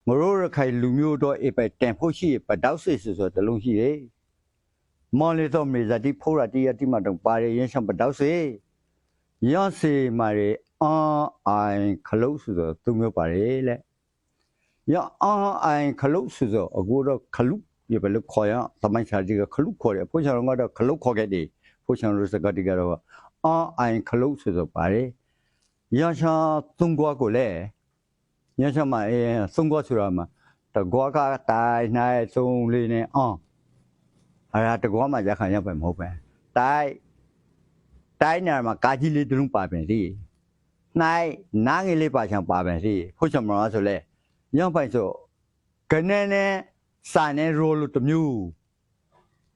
ngoro khai lumio do e pai tem pho shi pa dau se so de long shi de mon le so me za ti pho ra ti ya ti ma dong pa re yin sham pa dau se ya se ma re a ai khalo so tu myo pa re le ya a ai khalo so agu do khalu ye ba lo kho ya tamai cha ji ga khalu kho re pho cha ro do khalu kho ke de pho cha ro sa ga ti ga do a ai khalo so pa re ya cha tung gwa ko le nhớ sao mà xung qua sửa mà từ qua cái tài này xung lên này ra từ qua mà chắc khả năng phải một về tài tài này mà cá chỉ lấy từ lúc ba bên đi này nãy ngày lấy ba trăm ba bên đi phô chấm nó rồi lẽ nhưng phải số cái này sản này rồi tụm nhu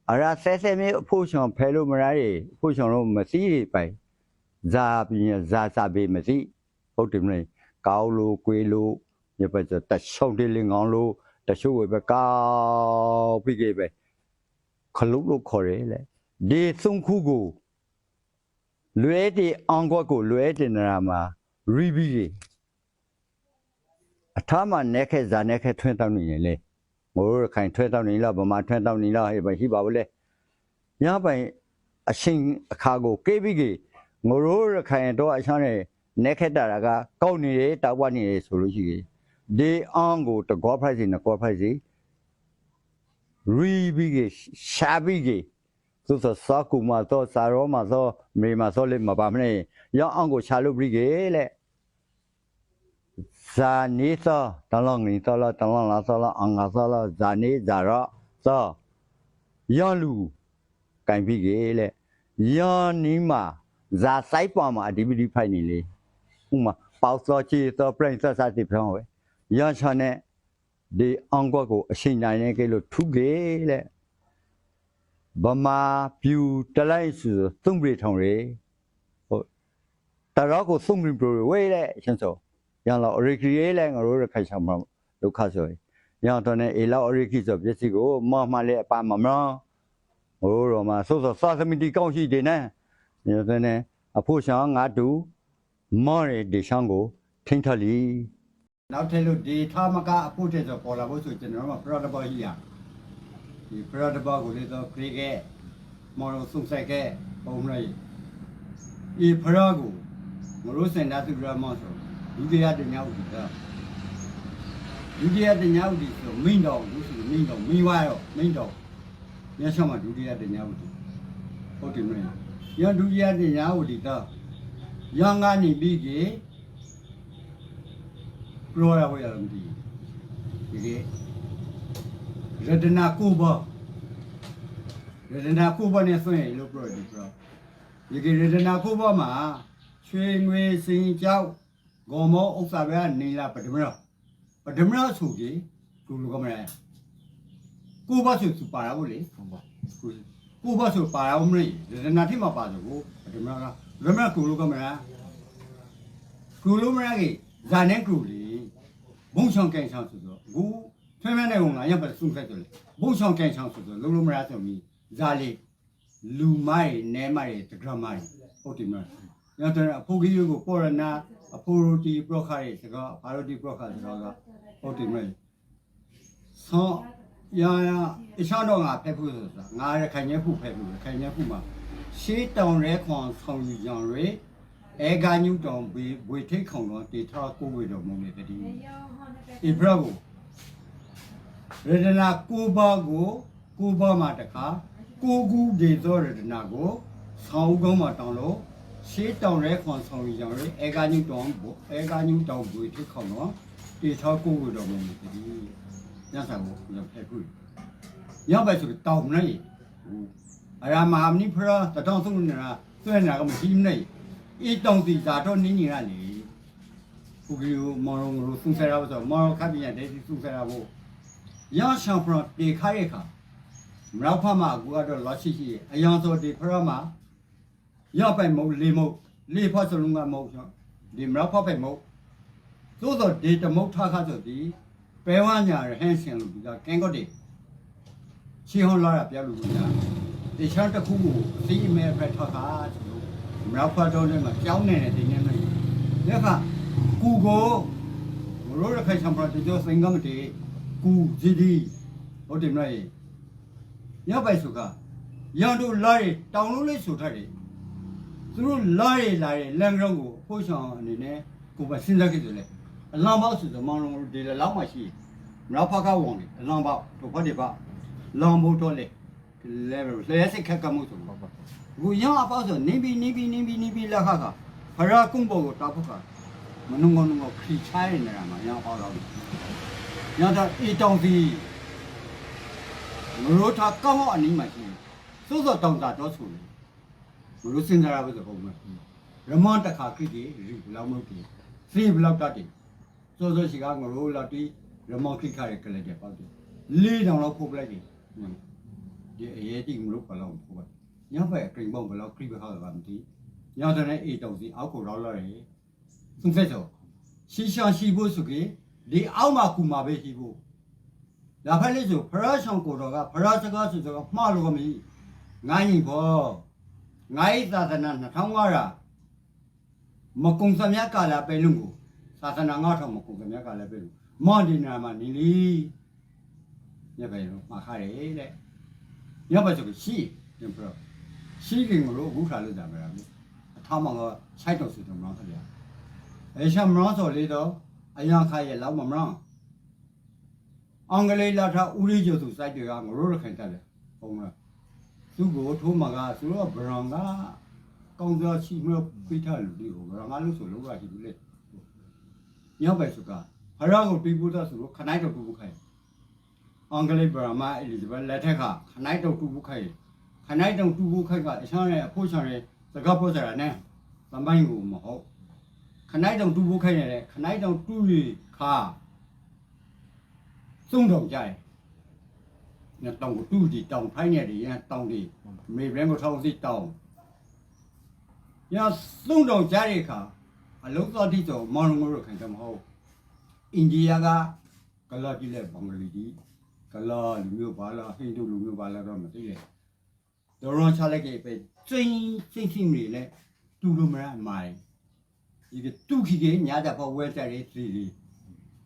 ra xe mấy phô chấm phải luôn mà ra phô chấm nó mà xí phải ra bên mà xí phô chấm này cao lô quê lô như vậy giờ tại sao đi lên ngon lô tại sao vậy cao bị cái vậy khẩn lúc lúc khó đấy lẽ đi sung khu cụ lưỡi thì ăn qua cụ lưỡi thì là mà ribi thà mà nè cái giá nè cái thuê tao này lẽ ngồi khai thuê tao này là mà thuê tao này là hay vậy hi bảo lẽ nhớ vậy sinh khá cụ cái bị cái ngồi khai đó ở trong này nè cái đó là câu này tao quan này số lúc gì để ăn cụ tao có phải gì nó có phải gì ribi cái sabi cái tôi sợ sao cụ mà tôi sao rồi mà sao mình mà sao lên mà bảo này giờ ăn cụ sao lúc cái lẽ za ni sao tao lòng ni sao là tao lòng là sao là ăn là sao là za ni za ra sao giờ lu cái bị cái lẽ giờ ni mà za sai pa mà đi bị phải này lẽ mà bao giờ chỉ tao phải sao thì phải vậy giờ cho nên để ăn qua cụ sinh này cái lo thu cái lẽ mà biểu trở lại sự tung bị thằng đấy ta đó có tung bị rồi vậy lẽ chẳng sao yang lo recreate lẽ ngồi khai xong mà lúc khác rồi yang thôi này lo recreate rồi biết gì có mà lẽ ba mà rồi mà số sao mình đi công ty đấy nè như thế này phụ sang ngã đủ mà để sang go thinh thali nào theo lúc đi thăm mà cả phụ trợ cho bỏ là bố sự nó mà pro là bao nhiêu thì pro là bao của đi cho cái mà nó sung sai cái hôm nay y pro của mà lúc sinh ra từ ra mà rồi lúc đi ăn nhau thì sao lúc đi ăn nhau thì rồi mình đâu mình vào rồi mình đâu nhớ sao mà lúc đi ăn nhau thì có chuyện này nhớ lúc đi ăn nhau thì sao yang anh đi bị cái rồi là bây giờ làm gì cái Radana Kuba này thôi lúc rồi đi rồi cái Radana Kuba mà chuyên về sinh cháu gồm một ông xã về này là bắt đầu số gì cũng lúc mà Kuba số số para vô lý Kuba số para ông này Radana thì mà para rồi bắt đầu cũng lúc mà cái gia đình cũng đi bông song cảnh sang số đó cú thuê mấy này ông ấy phải sung sai rồi bông song cảnh sang số đó lúc mà ra thì gia đình lưu mai ném mai tự làm mai ok mà nhớ tới là phụ cái của cô là phụ đi pro khai thì có phụ đi pro khai thì có ok mà sau ít sau đó ngã phải phụ rồi ngã là khai nhớ phụ mà sĩ tông rẽ khoảng sau nhiều dạng rồi ai gan nhiều tông bị thấy không nó thì thao cô về đâu mà người ta đi Ibrahim, Radana Kuba Mataka, Kugu de Zoranago, Saugo Matano, sit down recon some young, Eganu dog with the color, the Taco with a moment. That's a good. Young by the dog night. I am a Nipra, the Tonson, when I'm a team night. It don't see that on any rally. Kugiu morong sung sai ra so morong kha pian de sung sai ra bo yang shang pro de kha ye kha mrao pha ma gu ado lo chi chi ayang so de phra ma ya pai mo le pha so long ga mo so de mrao pha pai mo so so de ta mo tha kha so di pe wa nya re han sin lu ga ken ko de chi hon la ra pya lu nya de chan ta khu ko si me pha tha kha mrao pha do ne ma chaung ne de ne ne ya kha Kugo, Rora ခိုင်ချံပရာကျော်စင်ကမတေကူဂျီဒီဟုတ်တယ်မလားညပိုက်စုကရန်တို့လာရီတောင်လုံးလေးဆိုထားတယ်သူတို့လာရီလန်ကောင်ကိုဖိုးဆောင်အနေနဲ့ကိုပဲစဉ်းစားကြည့်တယ်လေအလောင်းပေါက်ဆိုတော့မောင်လုံးဒီလောက်မှရှိမလောက်ဖကဝုံလေအလောင်းပေါက်တို့ဖတ်တယ်ပါလောင်ဖို့တော့လေလဲစိတ်ခက်ကမှုဆိုတော့ကိုရအပေါက်ဆိုနေပြီးလက်ခါကဖရာကုန်းပေါ်ကိုတောက်ဖို့ကမနုံငုံခီချိုင်းနေတာမှာရအောင်တော့ညတော့အေတောင်စီမလို့ထားကောင်းအနီးမှာရှိစိုးစောတောင်တာတော့ဆိုလေမလို့စဉ်းစားရပါဆိုဟုတ်မယ်ရမန်တခါခိတိရီဘလောက်မဟုတ်ဒီစီဘလောက်တတ်တယ်စိုးစောရှိကငရိုးလောက်တီရမန်ခိခါရကလေးတဲ့ပေါ့တယ်လေးတောင်လောက်ဖို့ပလိုက်တယ်ဒီအရေးကြီးမလို့ဘလောက်ဖို့ပါညဘက်ကရင်ပုံဘလောက်ခရိဘခါကမသိညတဲ့အေတောင်စီအောက်ကိုရောက်လာတယ်သူဖက်တော့ရှိရှာရှိဖို့ဆိုကေဒီအောက်မှာကူမှာပဲရှိဖို့ဒါဖက်လေးဆိုဖရာဆောင်ကိုတော်ကဖရာစကားဆိုတော့မှားလို့မီငိုင်းရင်ပေါ့ငိုင်းသာသနာ2500မကုံစမြကာလာပဲလုံးကိုသာသနာ9000မကုံစမြကာလာပဲလုံးမော်ဒီနာမှာနေလီညပဲလို့မှာခါတယ်တဲ့ညပဲဆိုရှိတယ်ဘရောရှိခင်လို့အခုထားလို့ကြမှာလားအထားမောင်ကခြိုက်တော့ဆိုတော့မလားခက်ရအဲရှမရောဆိုလေတော့အယံခါရဲ့လောက်မမရောအင်္ဂလိပ်လာထားဦးရီကျော်သူစိုက်တွေကငရိုးရခိုင်တက်တယ်ဟုတ်လားသူ့ကိုထိုးမှာကသူတို့ဘရောင်ကကောင်းစားချီမပိထားလူတွေကိုဘရောင်ကလို့ဆိုလို့ရရှိဘူးလေညောက်ပဲဆိုကဖရာကိုတီးဖို့တော့ဆိုလို့ခနိုင်တော့တူဖို့ခိုင်အင်္ဂလိပ်ဘရာမအလီဇဘက်လက်ထက်ကခနိုင်တော့တူဖို့ခိုင်ခနိုင်တော့တူဖို့ခိုင်ကအချမ်းနဲ့အဖို့ချမ်းနဲ့စကားပြောစရာနဲ့သမိုင်းကိုမဟုတ်ခနိုင်တော့တူဖို့ခိုင်ရတယ်ခနိုင်တော့တူရီခါသုံးတော့ကြတယ်ညတောင်ကိုတူတီတောင်ဖိုင်းနေတယ်ရန်တောင်တီမေဘရန်ကိုထောင်းစီတောင်ညသုံးတော့ကြတဲ့ခါအလုံးသောတိတော့မောင်လုံးကိုခိုင်တယ်မဟုတ်အိန္ဒိယကကလာပြည်လေဘင်္ဂလီဒီကလာလူမျိုးပါလားဟိန္ဒူလူမျိုးပါလားတော့မသိလေတော်တော်ချလိုက်ခဲ့ပဲစိတ်မိလေတူလို့မရမိုင်ဒီကတူခိကေညာတဲ့ဘောဝဲတဲ့ရေးစီ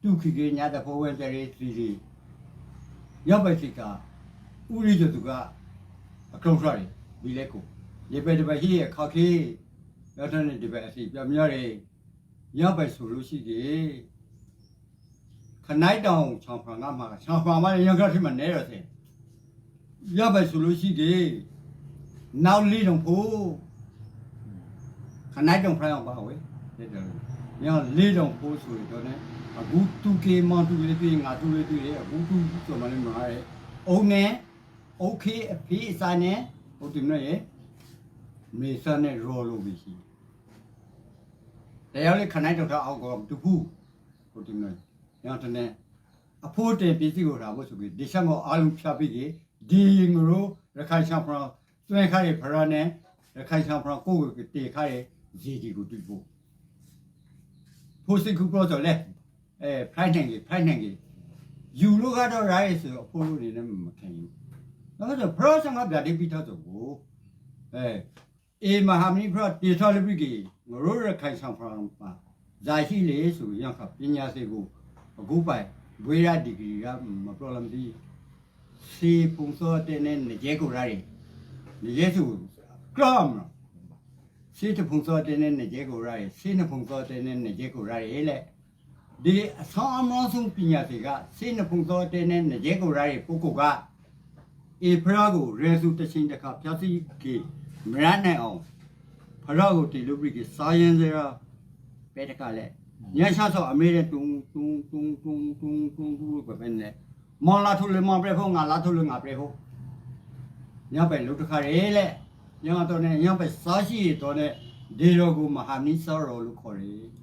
တူခိကေညာတဲ့ဘောဝဲတဲ့ရေးစီရောက်ပဲစီကဥရိကျသူကအကောင်စားတယ်ဒီလက်ကိုရေပဲတပဲဟိရခါခေရောက်တဲ့ဒီပဲအစီပြမြော့တယ်ရောက်ပဲဆိုလို့ရှိတယ်ခနိုင်တောင်ချောင်းဖန်ကမှာချောင်းဖန်မှာရံကထိမှနဲရတဲ့ရောက်ပဲဆိုလို့ရှိတယ်နောက်လေးတော့ဖို့ခနိုင်တောင်ဖန်အောင်ပါဝဲတဲ့တယ်ညလေးတော့ဖို့ဆိုရတော့ အခုတူကေမန်တူလေးပြေးငါတူလေးတွေ့တယ်အခုတူဆိုမှလည်းမဟာရဲ့အုံနဲ့โอเคအဖေးအစားနဲ့ဟိုတင်နေရဲ့မေဆန်နဲ့ရောလို့ပြီးရှိတရားလေးခနိုင်တော့အောက်ကောတူဘူးဟိုတင်နေညတနေ့အဖို့တယ်ပစ္စည်းကိုထားဖို့ဆိုပြီးဒီချက်မောအားလုံးဖြတ်ပြီးဒီငရိုရခိုင်ချံဖရာတွင်ခါရဲ့ဖရာနဲ့ရခိုင်ချံဖရာကိုကိုတေခါရဲ့ဇီဒီကိုတွေ့ဖို့ဖို့စိတ်ကူပြောတော့လေဖိုင်နိုင်ကြီးယူလို့ကတော့ရိုင်းဆိုအဖို့လို့နေလည်းမခံဘူးနောက်တော့ process ကဗျာတိပိထားတော့ကိုအေမဟာမနီ pro တေထော်လပိကြီးငရိုးရခိုင်ဆောင်ဖရန်ပါဇာရှိလေဆိုရခပညာစေကိုအခုပိုင်ဝေရဒီဂရီကမ problem ဒီစီပုံစောတဲ့နဲ့နေကျဲကိုရိုင်းနေကျဲဆိုကရမ်စီတပုံစောတဲ့နဲ့နေကျဲကိုရိုင်းစီနပုံစောတဲ့နဲ့နေကျဲကိုရိုင်းလေဒီအဆောင်အမောဆုံးပညာတွေကစိတ်နှဖုံသောတဲ့နဲ့ရဲကိုရိုင်းပုဂ္ဂိုလ်ကအေဖရာကိုရေစုတချင်းတခါဖြတ်စီကေမရနိုင်အောင်ဖရာကိုတီလူပရိကစာရင်စရာပဲတကလည်းညချဆောအမေရဲ့တုံပဲနဲ့မော်လာထုလေမော်ပြဖို့ငါလာထုလေငါပြဖို့ညပဲလူတခါရဲလေညတော့နဲ့ညပဲစားရှိတော့နဲ့ဒီရောကိုမဟာနိစောရောလို့ခေါ်တယ်